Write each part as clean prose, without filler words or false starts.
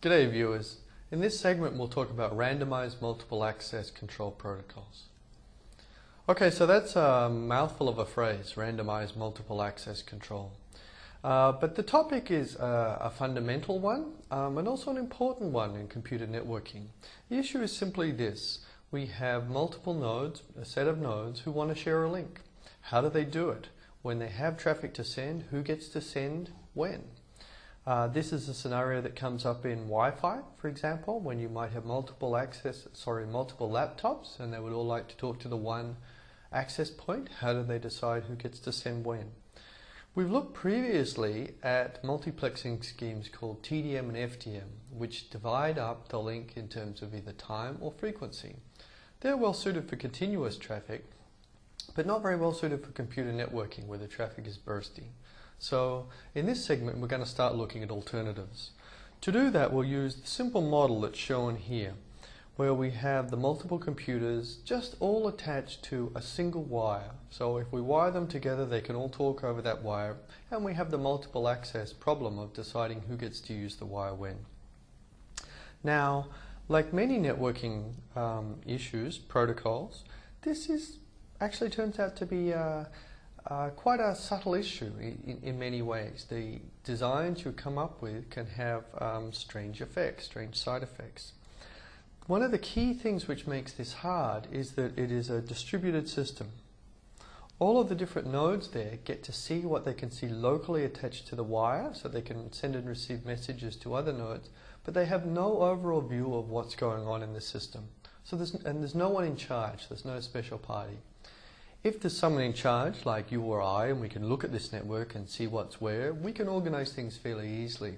G'day viewers. In this segment we'll talk about randomized multiple access control protocols. Okay, so that's a mouthful of a phrase, randomized multiple access control. But the topic is a fundamental one and also an important one in computer networking. The issue is simply this. We have multiple nodes, a set of nodes who want to share a link. How do they do it? When they have traffic to send, who gets to send when? This is a scenario that comes up in Wi-Fi, for example, when you might have multiple laptops and they would all like to talk to the one access point. How do they decide who gets to send when? We've looked previously at multiplexing schemes called TDM and FDM, which divide up the link in terms of either time or frequency. They're well suited for continuous traffic, but not very well suited for computer networking where the traffic is bursty. So in this segment we're going to start looking at alternatives. To do that we'll use the simple model that's shown here, where we have the multiple computers just all attached to a single wire. So if we wire them together they can all talk over that wire, and we have the multiple access problem of deciding who gets to use the wire when. Now, like many networking issues, protocols, this actually turns out to be quite a subtle issue in many ways. The designs you come up with can have strange effects, strange side effects. One of the key things which makes this hard is that it is a distributed system. All of the different nodes there get to see what they can see locally attached to the wire, so they can send and receive messages to other nodes, but they have no overall view of what's going on in the system. So there's no one in charge, there's no special party. If there's someone in charge, like you or I, and we can look at this network and see what's where, we can organize things fairly easily.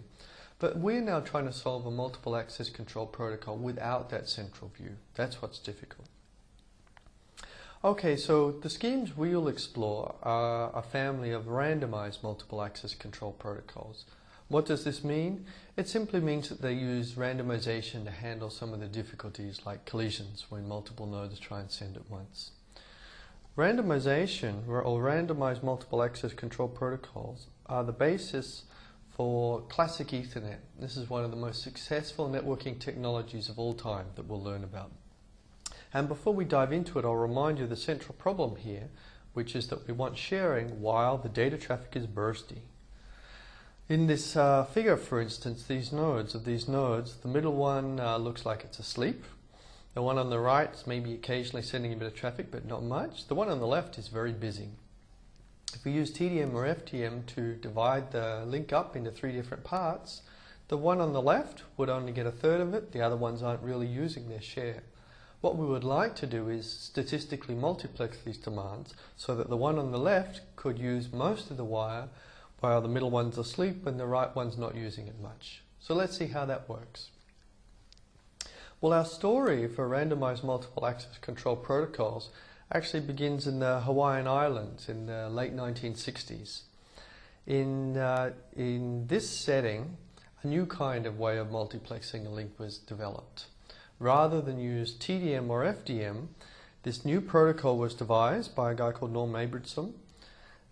But we're now trying to solve a multiple access control protocol without that central view. That's what's difficult. Okay, so the schemes we'll explore are a family of randomized multiple access control protocols. What does this mean? It simply means that they use randomization to handle some of the difficulties like collisions when multiple nodes try and send at once. Randomization, or randomized multiple access control protocols, are the basis for classic Ethernet. This is one of the most successful networking technologies of all time that we'll learn about. And before we dive into it, I'll remind you of the central problem here, which is that we want sharing while the data traffic is bursty. In this figure, for instance, these nodes, the middle one looks like it's asleep. The one on the right is maybe occasionally sending a bit of traffic, but not much. The one on the left is very busy. If we use TDM or FDM to divide the link up into three different parts, the one on the left would only get a third of it, the other ones aren't really using their share. What we would like to do is statistically multiplex these demands so that the one on the left could use most of the wire while the middle one's asleep and the right one's not using it much. So let's see how that works. Well, our story for randomized multiple access control protocols actually begins in the Hawaiian Islands in the late 1960s. In this setting, a new kind of way of multiplexing a link was developed. Rather than use TDM or FDM, this new protocol was devised by a guy called Norm Abramson.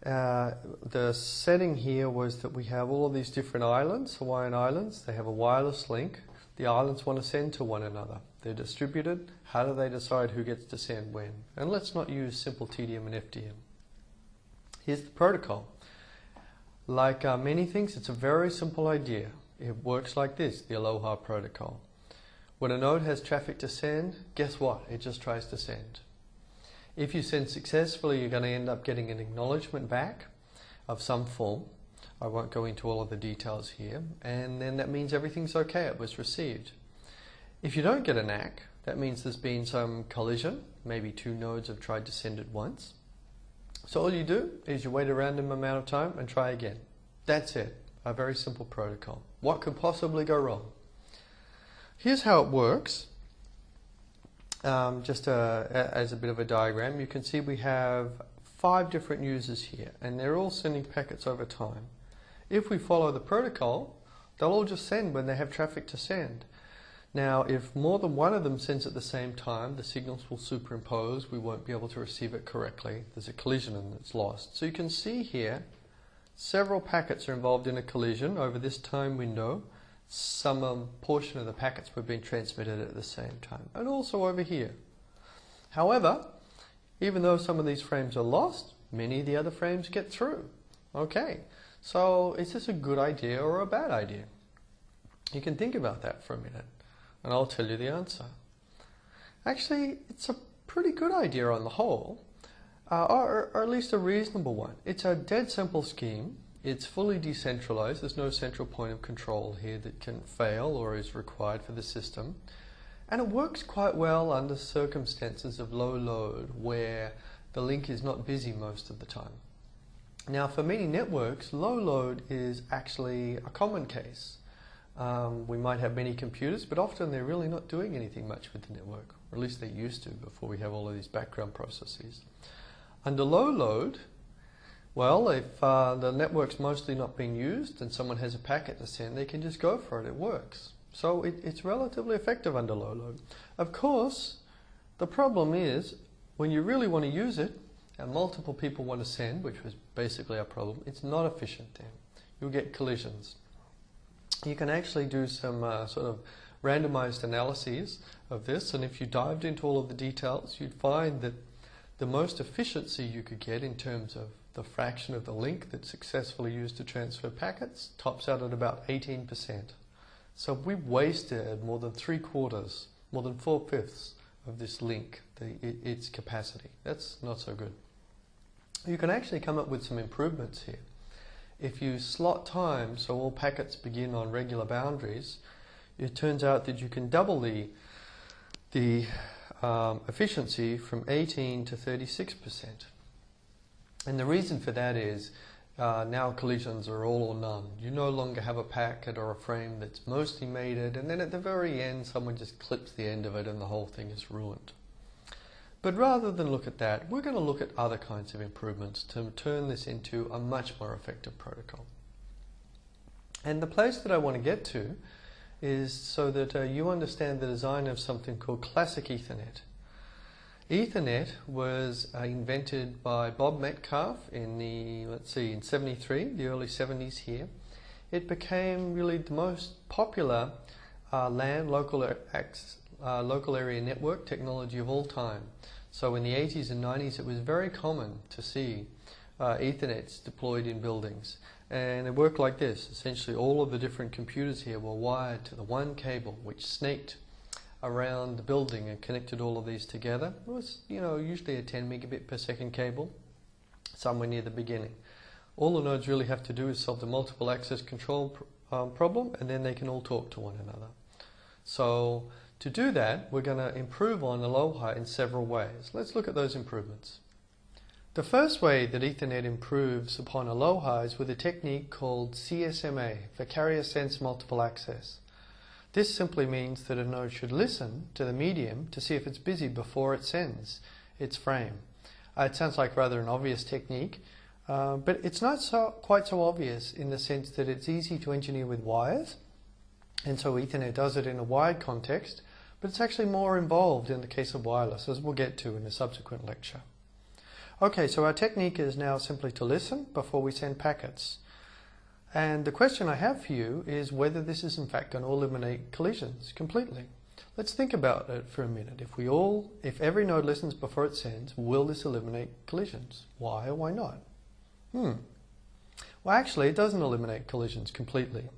The setting here was that we have all of these different islands, Hawaiian Islands. They have a wireless link. The islands want to send to one another. They're distributed. How do they decide who gets to send when? And let's not use simple TDM and FDM. Here's the protocol. Like many things, it's a very simple idea. It works like this, the Aloha protocol. When a node has traffic to send, guess what? It just tries to send. If you send successfully, you're going to end up getting an acknowledgement back of some form. I won't go into all of the details here, and then that means everything's okay, it was received. If you don't get an ACK, that means there's been some collision, maybe two nodes have tried to send at once. So all you do is you wait a random amount of time and try again. That's it, a very simple protocol. What could possibly go wrong? Here's how it works. Just as a bit of a diagram, you can see we have 5 different users here, and they're all sending packets over time. If we follow the protocol, they'll all just send when they have traffic to send. Now, if more than one of them sends at the same time, the signals will superimpose. We won't be able to receive it correctly. There's a collision and it's lost. So you can see here, several packets are involved in a collision over this time window. some portion of the packets were being transmitted at the same time, and also over here. However, even though some of these frames are lost, many of the other frames get through. Okay, so is this a good idea or a bad idea? You can think about that for a minute, and I'll tell you the answer. Actually, it's a pretty good idea on the whole, or at least a reasonable one. It's a dead simple scheme. It's fully decentralized. There's no central point of control here that can fail or is required for the system. And it works quite well under circumstances of low load where the link is not busy most of the time. Now, for many networks, low load is actually a common case. We might have many computers, but often they're really not doing anything much with the network, or at least they used to before we have all of these background processes. Under low load, well, if the network's mostly not being used and someone has a packet to send, they can just go for it. It works. So it's relatively effective under low load. Of course, the problem is when you really want to use it and multiple people want to send, which was basically our problem, it's not efficient then. You'll get collisions. You can actually do some sort of randomized analyses of this, and if you dived into all of the details, you'd find that the most efficiency you could get in terms of the fraction of the link that's successfully used to transfer packets tops out at about 18%. So we've wasted more than 3/4, more than 4/5 of this link, its capacity. That's not so good. You can actually come up with some improvements here. If you slot time so all packets begin on regular boundaries, it turns out that you can double the efficiency from 18 to 36%. And the reason for that is now collisions are all or none. You no longer have a packet or a frame that's mostly mated, and then at the very end someone just clips the end of it and the whole thing is ruined. But rather than look at that, we're going to look at other kinds of improvements to turn this into a much more effective protocol. And the place that I want to get to is so that you understand the design of something called classic Ethernet. Ethernet was invented by Bob Metcalfe in in 73, the early 70s here. It became really the most popular LAN, local area network technology of all time. So in the 80s and 90s, it was very common to see Ethernets deployed in buildings. And it worked like this. Essentially, all of the different computers here were wired to the one cable, which snaked around the building and connected all of these together. It was, usually a 10 megabit per second cable, somewhere near the beginning. All the nodes really have to do is solve the multiple access control problem, and then they can all talk to one another. So to do that, we're going to improve on Aloha in several ways. Let's look at those improvements. The first way that Ethernet improves upon Aloha is with a technique called CSMA, for Carrier Sense Multiple Access. This simply means that a node should listen to the medium to see if it's busy before it sends its frame. It sounds like rather an obvious technique, but it's not quite so obvious in the sense that it's easy to engineer with wires, and so Ethernet does it in a wired context, but it's actually more involved in the case of wireless, as we'll get to in a subsequent lecture. Okay, so our technique is now simply to listen before we send packets. And the question I have for you is whether this is in fact going to eliminate collisions completely. Let's think about it for a minute. If every node listens before it sends, will this eliminate collisions? Why or why not? Well, actually, it doesn't eliminate collisions completely.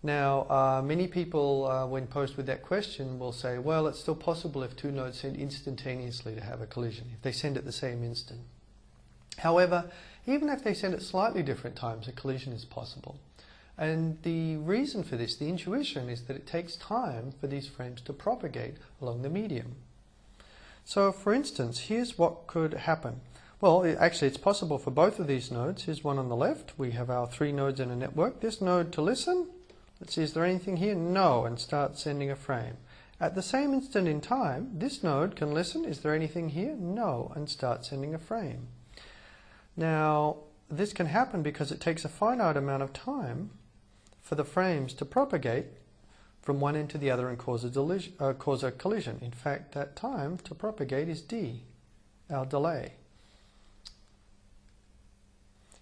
Now, many people, when posed with that question, will say, well, it's still possible if two nodes send instantaneously to have a collision, if they send at the same instant. However, even if they send at slightly different times, a collision is possible. And the reason for this, the intuition, is that it takes time for these frames to propagate along the medium. So, for instance, here's what could happen. Well, actually, it's possible for both of these nodes. Here's one on the left. We have our 3 nodes in a network. This node to listen. Let's see, is there anything here? No, and start sending a frame. At the same instant in time, this node can listen. Is there anything here? No, and start sending a frame. Now, this can happen because it takes a finite amount of time for the frames to propagate from one end to the other and cause a collision. In fact, that time to propagate is d, our delay.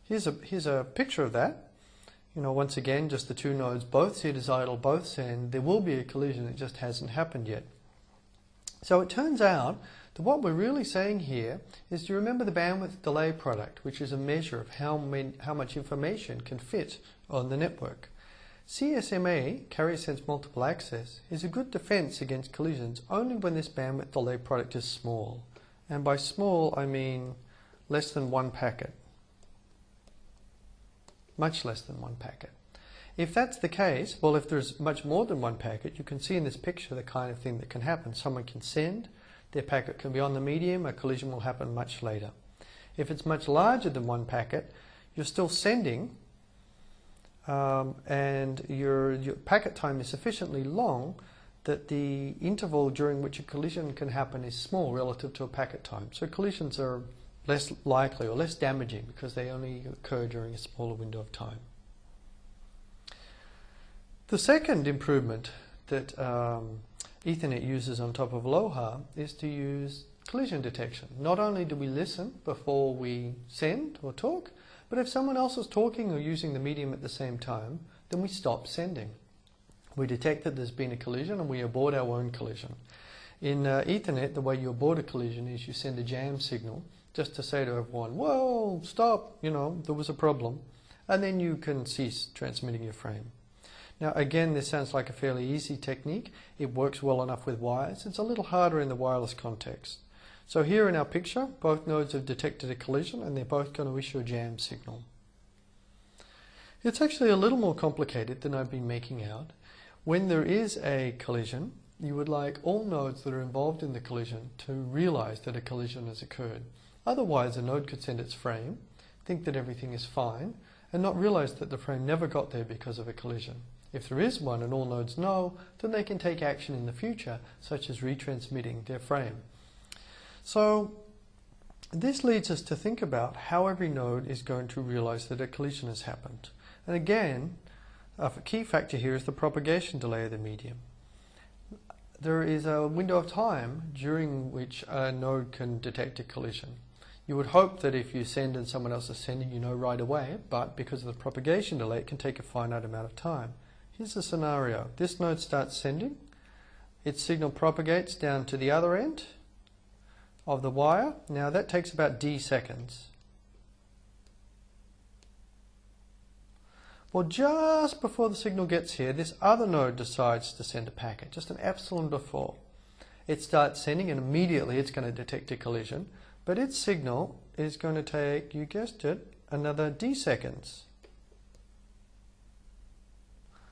Here's a picture of that. once again, just the two nodes both sit as idle, both send, there will be a collision, it just hasn't happened yet. So it turns out that what we're really saying here is, do you remember the bandwidth delay product, which is a measure of how much information can fit on the network? CSMA, carrier sense multiple access, is a good defense against collisions only when this bandwidth delay product is small. And by small, I mean less than 1 packet. Much less than 1 packet. If that's the case, well, if there's much more than 1 packet, you can see in this picture the kind of thing that can happen. Someone can send, their packet can be on the medium, a collision will happen much later. If it's much larger than 1 packet, you're still sending, and your packet time is sufficiently long that the interval during which a collision can happen is small relative to a packet time. So collisions are less likely or less damaging because they only occur during a smaller window of time. The second improvement that Ethernet uses on top of Aloha is to use collision detection. Not only do we listen before we send or talk, but if someone else is talking or using the medium at the same time, then we stop sending. We detect that there's been a collision and we abort our own collision. In Ethernet, the way you abort a collision is you send a jam signal just to say to everyone, whoa, stop, there was a problem. And then you can cease transmitting your frame. Now again, this sounds like a fairly easy technique. It works well enough with wires. It's a little harder in the wireless context. So here in our picture, both nodes have detected a collision and they're both going to issue a jam signal. It's actually a little more complicated than I've been making out. When there is a collision, you would like all nodes that are involved in the collision to realize that a collision has occurred. Otherwise, a node could send its frame, think that everything is fine, and not realize that the frame never got there because of a collision. If there is one and all nodes know, then they can take action in the future, such as retransmitting their frame. So this leads us to think about how every node is going to realize that a collision has happened. And again, a key factor here is the propagation delay of the medium. There is a window of time during which a node can detect a collision. You would hope that if you send and someone else is sending, you know right away, but because of the propagation delay, it can take a finite amount of time. Here's the scenario. This node starts sending, its signal propagates down to the other end of the wire. Now that takes about d seconds. Well, just before the signal gets here, this other node decides to send a packet, just an epsilon before. It starts sending and immediately it's going to detect a collision, but its signal is going to take, you guessed it, another d seconds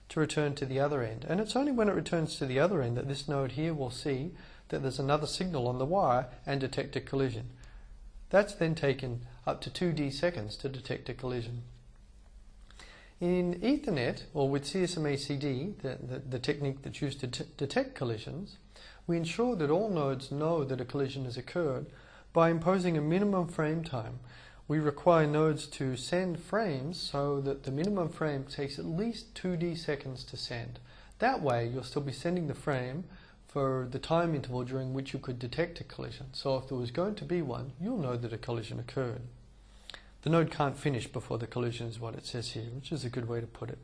to return to the other end. And it's only when it returns to the other end that this node here will see that there's another signal on the wire and detect a collision. That's then taken up to 2d seconds to detect a collision. In Ethernet, or with CSMA-CD, the technique that's used to detect collisions, we ensure that all nodes know that a collision has occurred by imposing a minimum frame time. We require nodes to send frames so that the minimum frame takes at least 2d seconds to send. That way, you'll still be sending the frame for the time interval during which you could detect a collision. So if there was going to be one, you'll know that a collision occurred. The node can't finish before the collision is what it says here, which is a good way to put it.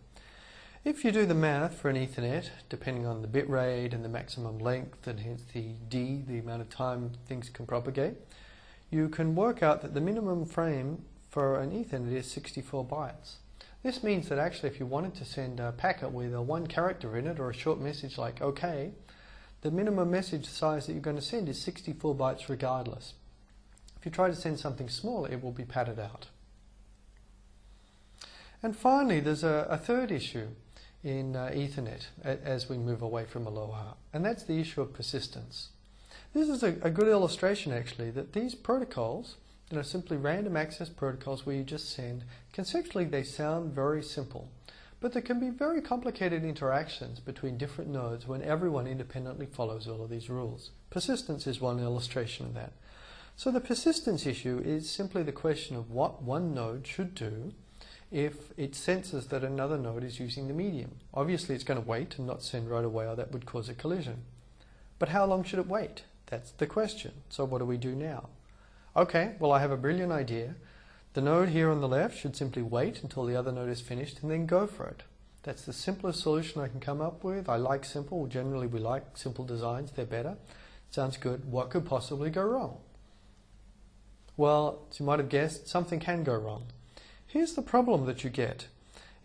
If you do the math for an Ethernet, depending on the bit rate and the maximum length and hence the D, the amount of time things can propagate, you can work out that the minimum frame for an Ethernet is 64 bytes. This means that actually if you wanted to send a packet with a 1 character in it or a short message like OK, the minimum message size that you're going to send is 64 bytes regardless. If you try to send something smaller, it will be padded out. And finally, there's a third issue in Ethernet as we move away from Aloha, and that's the issue of persistence. This is a good illustration actually that these protocols, simply random access protocols where you just send, conceptually they sound very simple, but there can be very complicated interactions between different nodes when everyone independently follows all of these rules. Persistence is one illustration of that. So the persistence issue is simply the question of what one node should do if it senses that another node is using the medium. Obviously it's going to wait and not send right away, or that would cause a collision. But how long should it wait? That's the question. So what do we do now? Okay, well I have a brilliant idea. The node here on the left should simply wait until the other node is finished and then go for it. That's the simplest solution I can come up with. I like simple. Generally, we like simple designs. They're better. Sounds good. What could possibly go wrong? Well, as you might have guessed, something can go wrong. Here's the problem that you get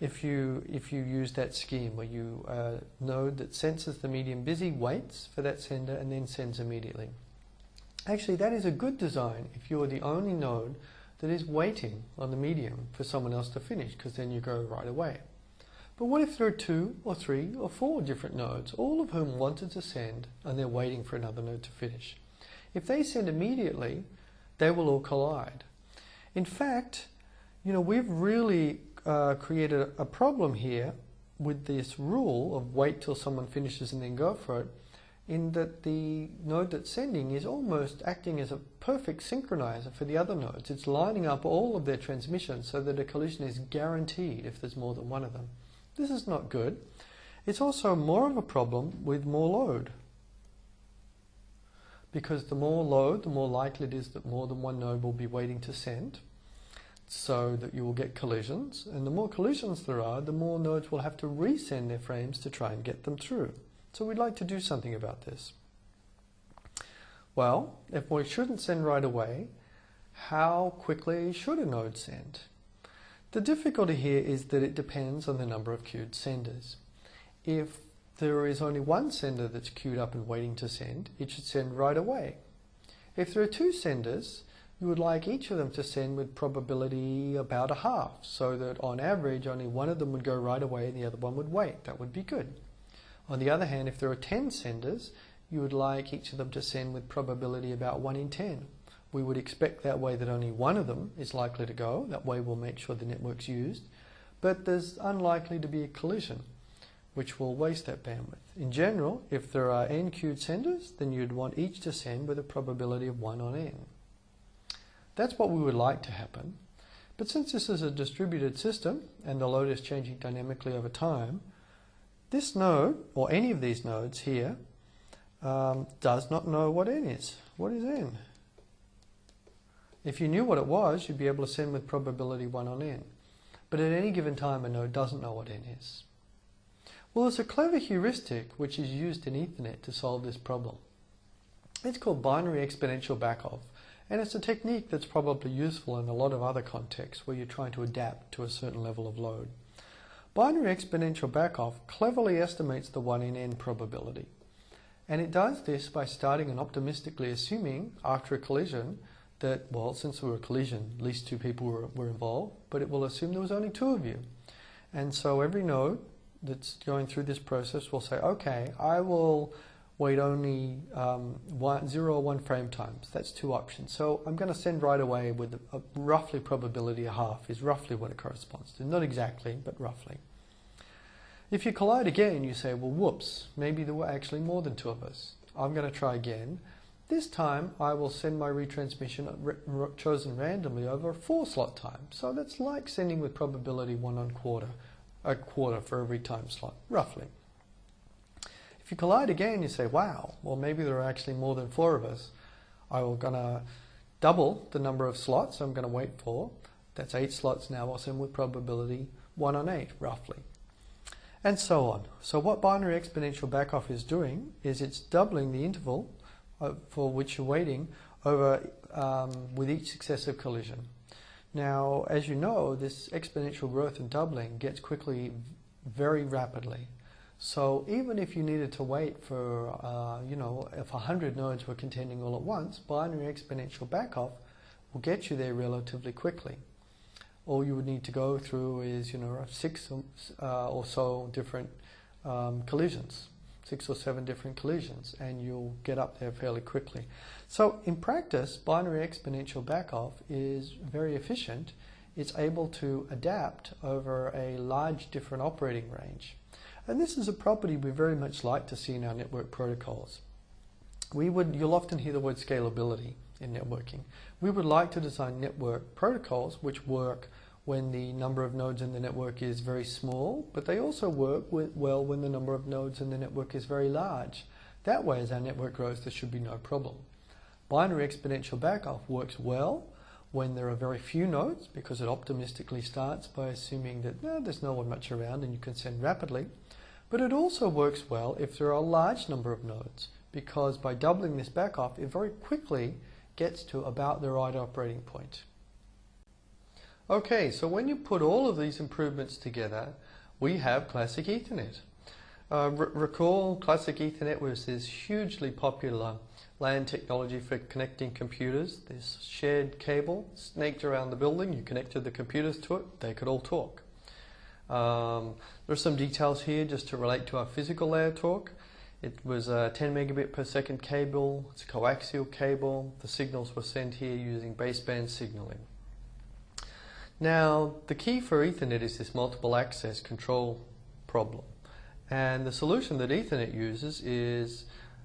if you use that scheme where you node that senses the medium busy, waits for that sender, and then sends immediately. Actually, that is a good design if you are the only node that is waiting on the medium for someone else to finish, because then you go right away. But what if there are 2 or 3 or 4 different nodes, all of whom wanted to send, and they're waiting for another node to finish? If they send immediately, they will all collide. In fact, we've really created a problem here with this rule of wait till someone finishes and then go for it, in that the node that's sending is almost acting as a perfect synchronizer for the other nodes. It's lining up all of their transmissions so that a collision is guaranteed if there's more than one of them. This is not good. It's also more of a problem with more load, because the more load, the more likely it is that more than one node will be waiting to send, so that you will get collisions. And the more collisions there are, the more nodes will have to resend their frames to try and get them through. So we'd like to do something about this. Well, if we shouldn't send right away, how quickly should a node send? The difficulty here is that it depends on the number of queued senders. If there is only one sender that's queued up and waiting to send, it should send right away. If there are 2 senders, you would like each of them to send with probability about a half, so that on average only one of them would go right away and the other one would wait. That would be good. On the other hand, if there are 10 senders, you would like each of them to send with probability about 1 in 10. We would expect that way that only one of them is likely to go. That way we'll make sure the network's used. But there's unlikely to be a collision, which will waste that bandwidth. In general, if there are n queued senders, then you'd want each to send with a probability of 1 on n. That's what we would like to happen. But since this is a distributed system and the load is changing dynamically over time, this node, or any of these nodes here, does not know what n is. What is n? If you knew what it was, you'd be able to send with probability 1 on n. But at any given time, a node doesn't know what n is. Well, there's a clever heuristic which is used in Ethernet to solve this problem. It's called binary exponential backoff, and it's a technique that's probably useful in a lot of other contexts where you're trying to adapt to a certain level of load. Binary exponential backoff cleverly estimates the 1 in n probability. And it does this by starting and optimistically assuming, after a collision, that, well, since there were a collision, at least 2 people were involved, but it will assume there was only 2 of you. And so every node that's going through this process will say, okay, I will wait only 0 or 1 frame times. That's 2 options. So I'm going to send right away with a roughly probability of half is roughly what it corresponds to. Not exactly, but roughly. If you collide again, you say, well, whoops, maybe there were actually more than 2 of us. I'm going to try again. This time, I will send my retransmission chosen randomly over a 4-slot time. So that's like sending with probability 1 on a quarter for every time slot, roughly. If you collide again, you say, wow, well, maybe there are actually more than 4 of us. I'm going to double the number of slots I'm going to wait for. That's 8 slots now. I'll send with probability 1 on 8, roughly. And so on. So what binary exponential backoff is doing is it's doubling the interval for which you're waiting over with each successive collision. Now, as you know, this exponential growth and doubling gets quickly very rapidly. So even if you needed to wait for, if 100 nodes were contending all at once, binary exponential backoff will get you there relatively quickly. All you would need to go through is, 6 or so different collisions. 6 or 7 different collisions, and you'll get up there fairly quickly. So in practice, binary exponential backoff is very efficient. It's able to adapt over a large different operating range. And this is a property we very much like to see in our network protocols. You'll often hear the word scalability in networking. We would like to design network protocols which work when the number of nodes in the network is very small, but they also work well when the number of nodes in the network is very large. That way, as our network grows, there should be no problem. Binary exponential backoff works well when there are very few nodes, because it optimistically starts by assuming that there's no one much around and you can send rapidly. But it also works well if there are a large number of nodes, because by doubling this back off, it very quickly gets to about the right operating point. Okay, so when you put all of these improvements together, we have Classic Ethernet. Recall Classic Ethernet was this hugely popular LAN technology for connecting computers. This shared cable snaked around the building, you connected the computers to it, they could all talk. There's some details here just to relate to our physical layer talk. It was a 10 megabit per second cable, it's a coaxial cable. The signals were sent here using baseband signaling. Now, the key for Ethernet is this multiple access control problem. And the solution that Ethernet uses is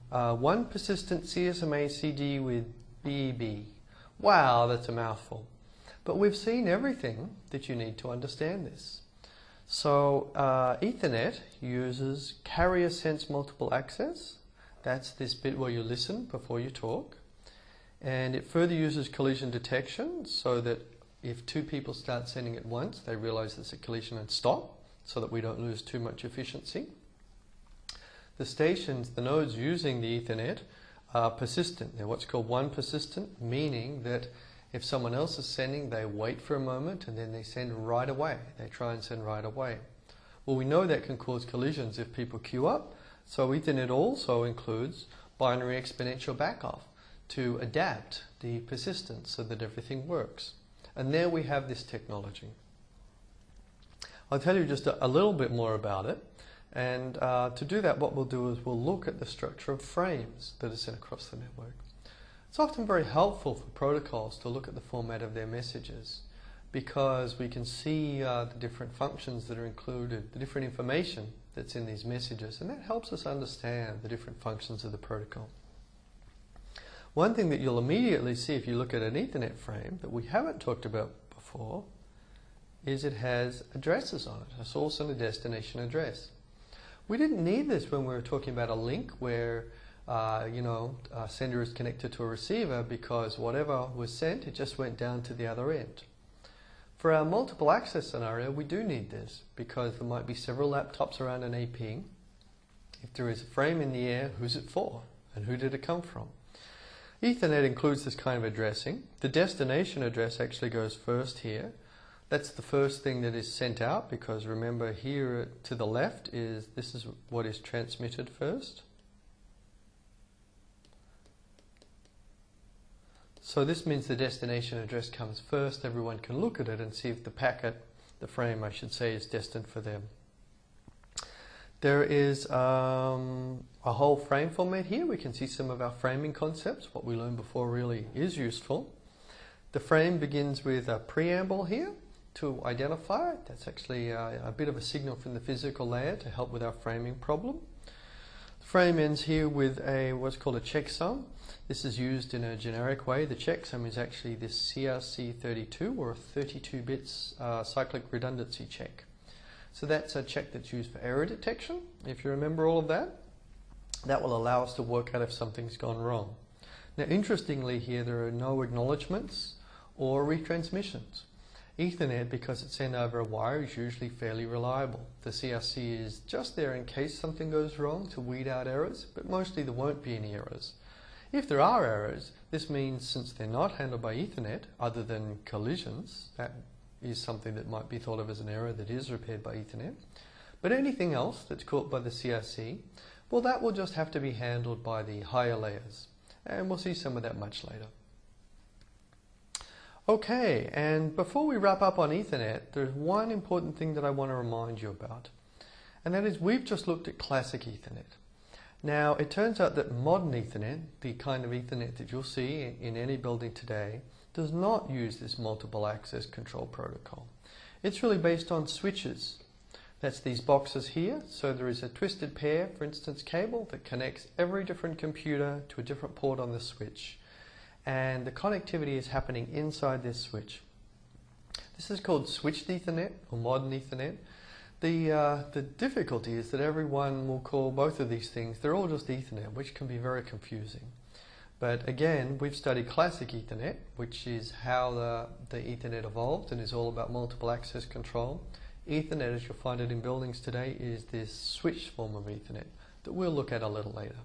one persistent CSMA CD with BEB. Wow, that's a mouthful. But we've seen everything that you need to understand this. So Ethernet uses carrier sense multiple access. That's this bit where you listen before you talk. And it further uses collision detection so that if two people start sending at once, they realize there's a collision and stop so that we don't lose too much efficiency. The stations, the nodes using the Ethernet are persistent. They're what's called one persistent, meaning that if someone else is sending, they wait for a moment and then they send right away. They try and send right away. Well, we know that can cause collisions if people queue up, so Ethernet also includes binary exponential backoff to adapt the persistence so that everything works. And there we have this technology. I'll tell you just a little bit more about it. And to do that, what we'll do is we'll look at the structure of frames that are sent across the network. It's often very helpful for protocols to look at the format of their messages because we can see the different functions that are included, the different information that's in these messages, and that helps us understand the different functions of the protocol. One thing that you'll immediately see if you look at an Ethernet frame that we haven't talked about before is it has addresses on it, a source and a destination address. We didn't need this when we were talking about a link where a sender is connected to a receiver because whatever was sent, it just went down to the other end. For our multiple access scenario, we do need this because there might be several laptops around an AP. If there is a frame in the air, who's it for and who did it come from? Ethernet includes this kind of addressing. The destination address actually goes first here. That's the first thing that is sent out because remember here to the left this is what is transmitted first. So this means the destination address comes first. Everyone can look at it and see if the packet, the frame I should say, is destined for them. There is a whole frame format here. We can see some of our framing concepts. What we learned before really is useful. The frame begins with a preamble here to identify it. That's actually a bit of a signal from the physical layer to help with our framing problem. The frame ends here with what's called a checksum. This is used in a generic way. The checksum is actually this CRC32 or a 32 bits cyclic redundancy check. So that's a check that's used for error detection. If you remember all of that, that will allow us to work out if something's gone wrong. Now interestingly here there are no acknowledgements or retransmissions. Ethernet, because it's sent over a wire, is usually fairly reliable. The CRC is just there in case something goes wrong to weed out errors, but mostly there won't be any errors. If there are errors, this means since they're not handled by Ethernet, other than collisions, that is something that might be thought of as an error that is repaired by Ethernet. But anything else that's caught by the CRC, well, that will just have to be handled by the higher layers. And we'll see some of that much later. Okay, and before we wrap up on Ethernet, there's one important thing that I want to remind you about. And that is we've just looked at classic Ethernet. Now, it turns out that modern Ethernet, the kind of Ethernet that you'll see in any building today, does not use this multiple access control protocol. It's really based on switches. That's these boxes here. So there is a twisted pair, for instance, cable that connects every different computer to a different port on the switch. And the connectivity is happening inside this switch. This is called switched Ethernet or modern Ethernet. The difficulty is that everyone will call both of these things, they're all just Ethernet, which can be very confusing. But again, we've studied classic Ethernet, which is how the Ethernet evolved and is all about multiple access control. Ethernet, as you'll find it in buildings today, is this switched form of Ethernet that we'll look at a little later.